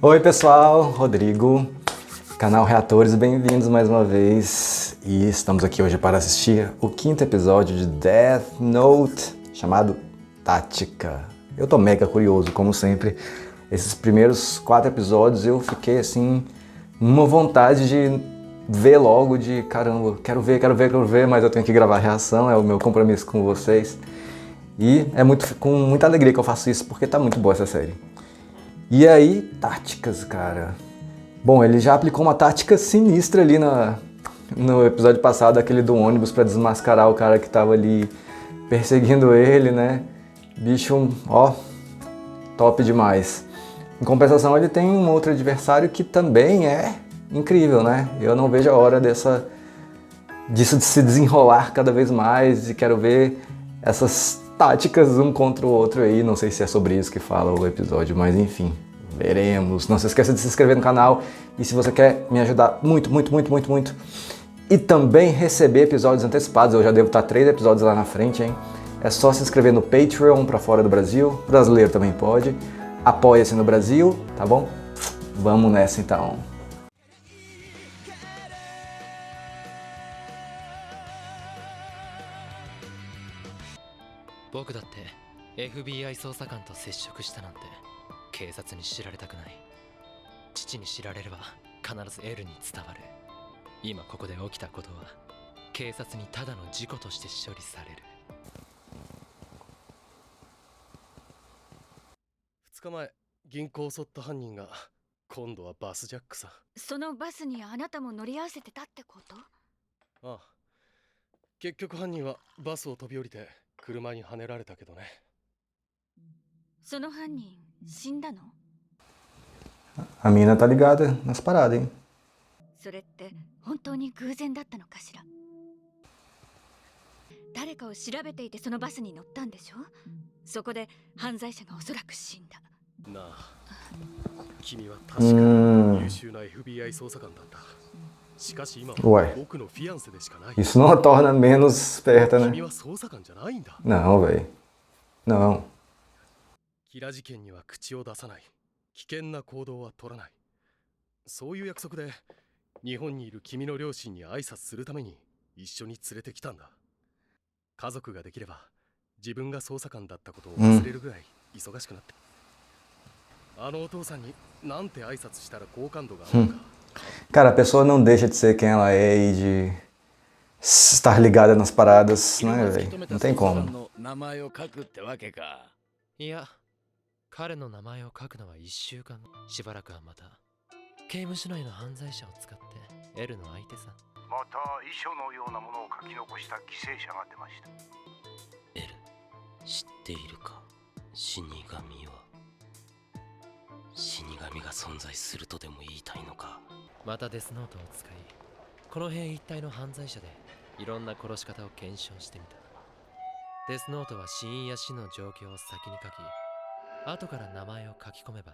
Oi pessoal, Rodrigo, canal Reatores, bem-vindos mais uma vez. E estamos aqui hoje para assistir o quinto episódio de Death Note, chamado Tática. Eu tô mega curioso, como sempre. Esses primeiros 4 episódios eu fiquei assim, numa vontade de ver logo, de caramba, quero ver, mas eu tenho que gravar a reação, é o meu compromisso com vocês. E é com muita alegria que eu faço isso, porque tá muito boa essa série. E aí, táticas, cara. Bom, ele já aplicou uma tática sinistra ali no episódio passado, aquele do ônibus pra desmascarar o cara que tava ali perseguindo ele, né? Bicho, ó, top demais. Em compensação, ele tem um outro adversário que também é incrível, né? Eu não vejo a hora disso de se desenrolar cada vez mais e quero ver essas táticas um contra o outro aí. Não sei se é sobre isso que fala o episódio, mas enfim, veremos. Não se esqueça de se inscrever no canal e se você quer me ajudar muito e também receber episódios antecipados, eu já devo estar 3 episódios lá na frente, hein? É só se inscrever no Patreon para fora do Brasil, brasileiro também pode. Apoia-se no Brasil, tá bom? Vamos nessa então. 僕だって FBI 捜査官と接触したなんて警察に知られたくない。父に知られれば必ず L に伝わる。今ここで起きたことは警察にただの事故として処理される。2日前銀行を襲った犯人が今度はバスジャックさ。そのバスにあなたも乗り合わせてたってこと？ああ、結局犯人はバスを飛び降りて車にはねられたけどね。その犯人死んだの？ A mina tá ligada nas paradas, hein? それって本当に偶然だったのかしら？誰かを調べていてそのバスに乗ったんでしょ？そこで犯罪者がおそらく死んだ。なあ、君は確か優秀な FBI 捜査官だった。しかし今は僕のフィアンセでしかない。Isso não a torna menos esperta, né? 君は捜査官じゃないんだ。Não, velho. Não. キラ事件には口を出さない。危険な行動は取らない。そういう約束で日本にいる君の両親に挨拶するために一緒に連れてきたんだ。家族ができれば自分が捜査官だったことを忘れるぐらい忙しくなって。あのお父さんになんて挨拶したら好感度が上がるか。Cara, a pessoa não deixa de ser quem ela é e de estar ligada nas paradas, né, velho? Não tem como. いや、彼の名前を書くのは1週間後。しばらくはまた刑務所内の犯罪者を使って L の相手さ。また遺書のようなものを書き残した犠牲者が出ました。 L、知っているか？死神は死神が存在するとでも言いたいのか？またデスノートを使い、この辺一帯の犯罪者でいろんな殺し方を検証してみた。デスノートは死因や死の状況を先に書き、後から名前を書き込めば。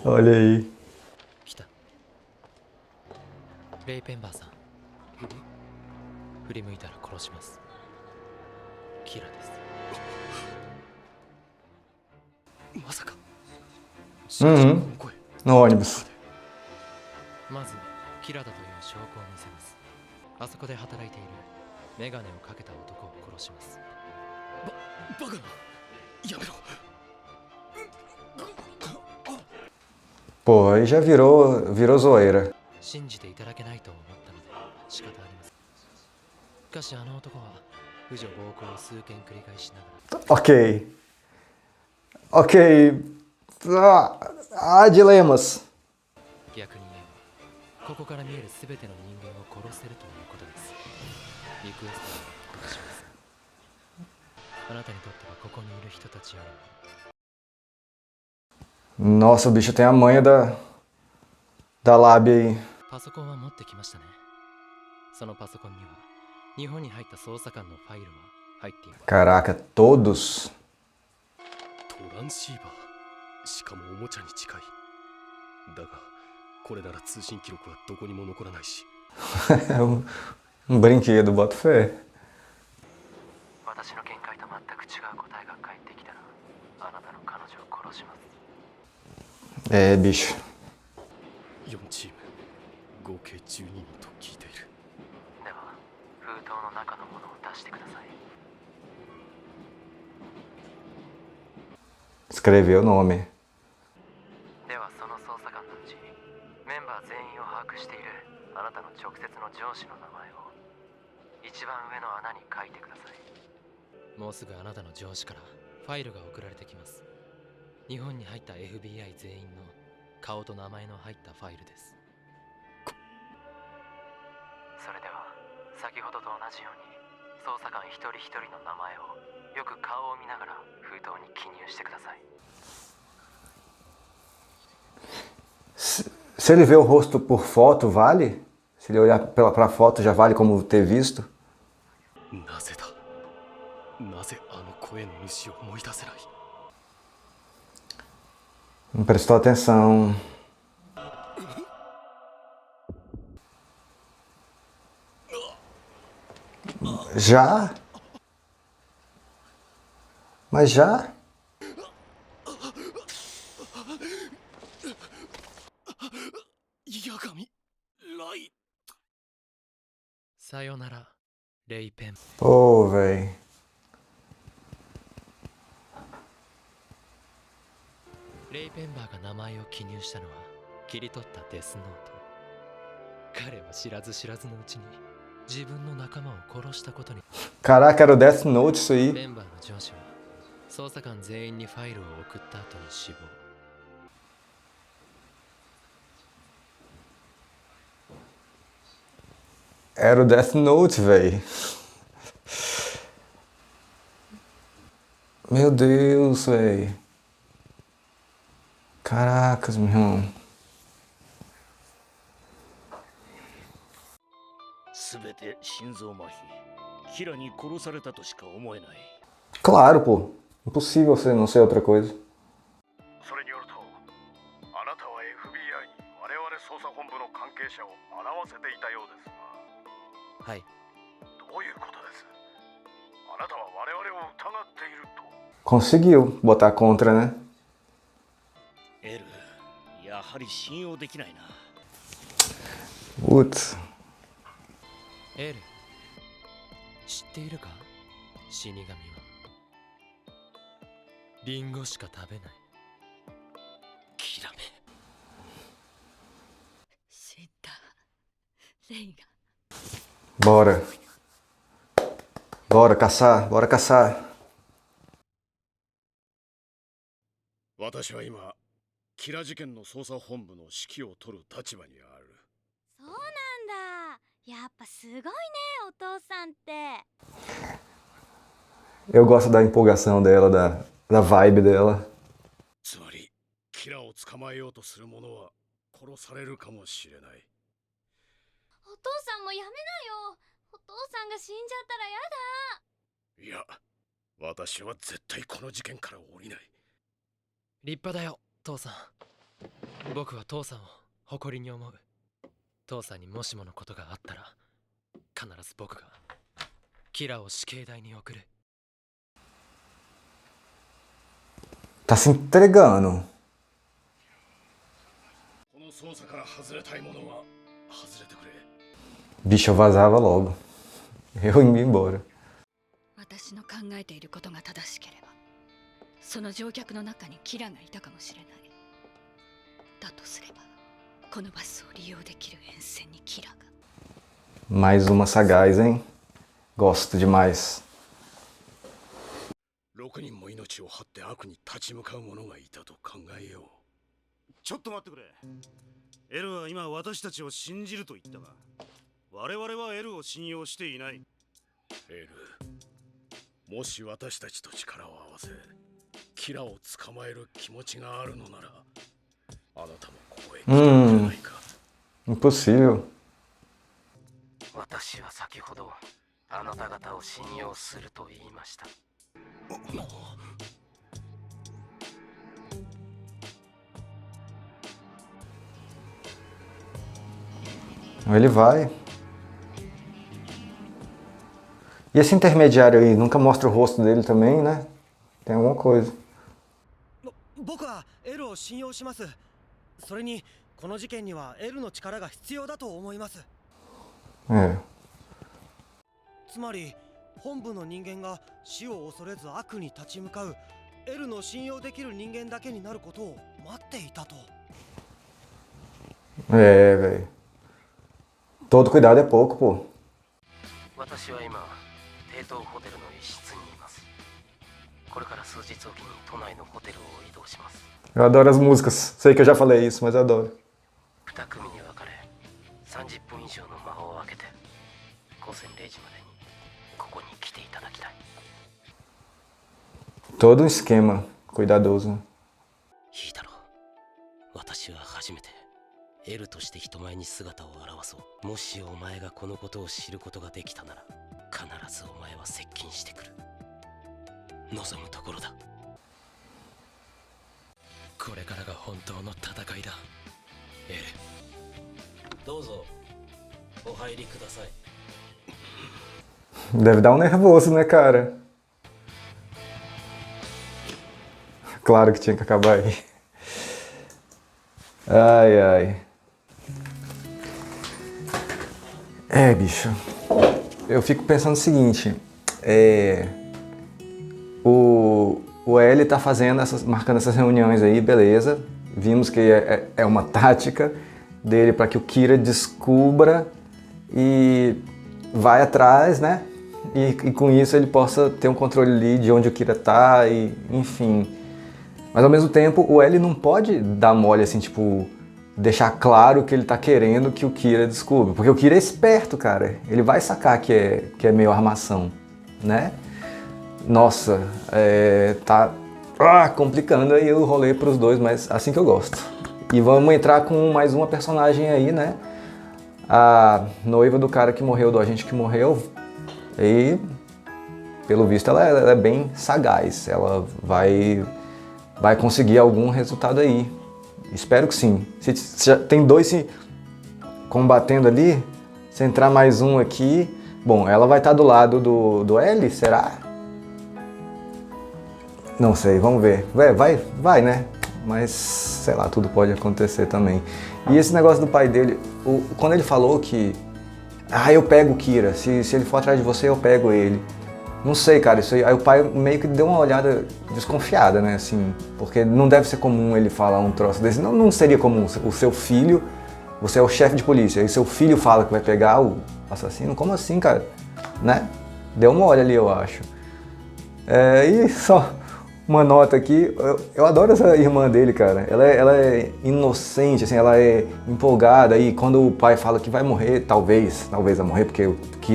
Olha aí. 来た。レイ・ペンバーさん。振り向いたら殺します。キラです。まさか。No ônibus. まずキラだという証拠を見せます。あそこで働いているメガネをかけた男を殺します。バカな。やめろ。 Pô, aí já virou zoeira. 信じていただけないと思ったので仕方ありません。しかしあの男は婦女暴行を数件繰り返しながら。 Ok. Há dilemas. 逆に言えば、ここから見えるすべての人間を殺せるということです。リクエストをお願いします。あなたにとってはここにいる人たちよりも。 Nossa, o bicho tem a manha da lábia aí. パソコンは持ってきましたね。そのパソコンには日本に入った捜査官のファイルは入っています。 Caraca, todos. トランシーバー。しかもおもちゃに近い。だがこれなら通信記録はどこにも残らないし。brinquedo, boto fé. 私の見解と全く違う答えが返ってきたら、あなたの彼女を殺します。É, bicho. 4チーム合計12人と聞いている。では封筒の中のものを出してください。 Escreveu o nome. ではその捜査官のうちメンバー全員を把握しているあなたの直接の上司の名前を一番上の穴に書いてください。もうすぐあなたの上司からファイルが送られてきます。日本に入った FBI 全員の顔と名前の入ったファイルです。それでは先ほどと同じように捜査官一人一人の名前をよく顔を見ながら封筒に記入してください。 Se ele vê o rosto por foto, vale? Se ele olhar pra foto, já vale como ter visto? なぜだ。なぜあの声の主を思い出せない。 Não prestou atenção. Já? Mas já? 八神ライ。さよなら、レイペン。 Pô, véi. レイペンバーが名前を記入したのは切り取ったデスノート。彼は知らず知らずのうちに自分の仲間を殺したことに。 Caraca, era o Death Note isso aí. メンバーの上司は捜査官全員にファイルを送った後に死亡。 Era o Death Note, véi. Meu Deus, véi. Caracas, meu irmão. すべて心臓麻痺。キラに殺されたとしか思えない。 Claro, pô. Impossível você não ser outra coisa. それによるとあなたは FBI に我々捜査本部の関係者を笑わせていたようですが、はい。どういうことです？あなたは我々を疑っていると。 Conseguiu botar contra, né? エル、やはり信用できないな。 Putz. エル、知っているか？死神はリンゴしか食べない。キラメ。死んだレイが。 Bora. Bora caçar, bora caçar. 私は今キラ事件の捜査本部の指揮を取る立場にある。そうなんだ。やっぱすごいね、お父さんって。 Eu gosto da empolgação dela, da vibe dela. つまりキラを捕まえようとする者は殺されるかもしれない。お父さんもやめなよ。お父さんが死んじゃったらやだ。いや、私は絶対この事件から降りない。立派だよ、父さん。僕は父さんを誇りに思う。父さんにもしものことがあったら、必ず僕がキラを死刑台に送る。 Tá se entregando. この捜査から外れたい者は外れてくれ。 Bicho, eu vazava logo. Eu ia embora. 私の考えていることが正しければ、その乗客の中にキラがいたかもしれない。だとすれば、このバスを利用できる沿線にキラが。 Mais uma sagaz, hein? Gosto demais. 6人も命を張って悪に立ち向かう者がいたと考えよう。ちょっと待ってくれ。エルは今私たちを信じると言ったが、我々はエルを信用していない。エル、もし私たちと力を合わせキラを捕まえる気持ちがあるのなら、あなたもここへ来たんじゃないか。Impossível. 私は先ほどあなた方を信用すると言いました。 Ele vai. E esse intermediário aí, nunca mostra o rosto dele também, né? Tem alguma coisa. 僕はエルを信用します。それにこの事件にはエルの力が必要だと思います。つまり本部の人間が死を恐れず悪に立ち向かうエルの信用できる人間だけになることを待っていたと。velho. Todo cuidado é pouco, pô. 私は今帝東ホテルの一室にいます。これから数日おきに都内のホテルを移動します。 Eu adoro as músicas. Sei que eu já falei isso, mas eu adoro. 2組に分かれ30分以上の間を空けて午前0時までにここに来ていただきたい。 Todo um esquema cuidadoso. いいだろう。私は初めてエルとして人前に姿を現そう。もしお前がこのことを知ることができたなら必ずお前は接近してくる。望むところだ。これからが本当の戦いだ、エル。どうぞお入りください。 Deve dar um nervoso, né, cara? Claro que tinha que acabar aí. Ai, ai. Bicho. Eu fico pensando o seguinte. O L tá marcando essas reuniões aí, beleza. Vimos que é uma tática dele para que o Kira descubra e vai atrás, né? E com isso ele possa ter um controle ali de onde o Kira tá e enfim. Mas ao mesmo tempo o L não pode dar mole assim, tipo, deixar claro que ele tá querendo que o Kira descubra. Porque o Kira é esperto, cara. Ele vai sacar que é meio armação, né? Nossa, tá complicando aí o rolê pros dois, mas assim que eu gosto. E vamos entrar com mais uma personagem aí, né? A noiva do cara que morreu, do agente que morreu. E, pelo visto, ela é bem sagaz. Ela vai conseguir algum resultado aí. Espero que sim. Se já tem dois se combatendo ali, se entrar mais um aqui... Bom, ela vai estar do lado do L, será? Não sei, vamos ver. Vai, né? Mas, sei lá, tudo pode acontecer também. E esse negócio do pai dele, quando ele falou que... eu pego o Kira, se ele for atrás de você, eu pego ele. Não sei, cara, isso aí o pai meio que deu uma olhada desconfiada, né, assim, porque não deve ser comum ele falar um troço desse. Não seria comum o seu filho, você é o chefe de polícia, e seu filho fala que vai pegar o assassino, como assim, cara? Né? Deu uma olha ali, eu acho. E só uma nota aqui, eu adoro essa irmã dele, cara. Ela é inocente, assim, ela é empolgada. E quando o pai fala que vai morrer, talvez vai morrer, porque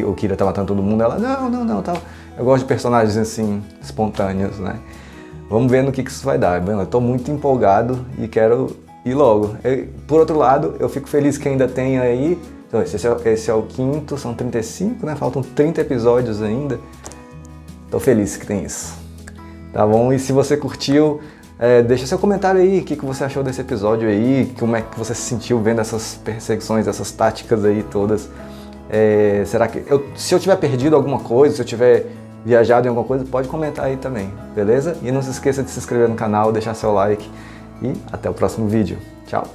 o Kira tá matando todo mundo, ela, não, tal. Eu gosto de personagens, assim, espontâneos, né? Vamos ver no que isso vai dar. Eu tô muito empolgado e quero ir logo. Por outro lado, eu fico feliz que ainda tem aí... Então, esse é o 5º, são 35, né? Faltam 30 episódios ainda. Tô feliz que tem isso. Tá bom? E se você curtiu, deixa seu comentário aí, o que você achou desse episódio aí, como é que você se sentiu vendo essas perseguições, essas táticas aí todas. Será que se eu tiver perdido alguma coisa, se eu tiver viajado em alguma coisa, pode comentar aí também, beleza? E não se esqueça de se inscrever no canal, deixar seu like e até o próximo vídeo. Tchau!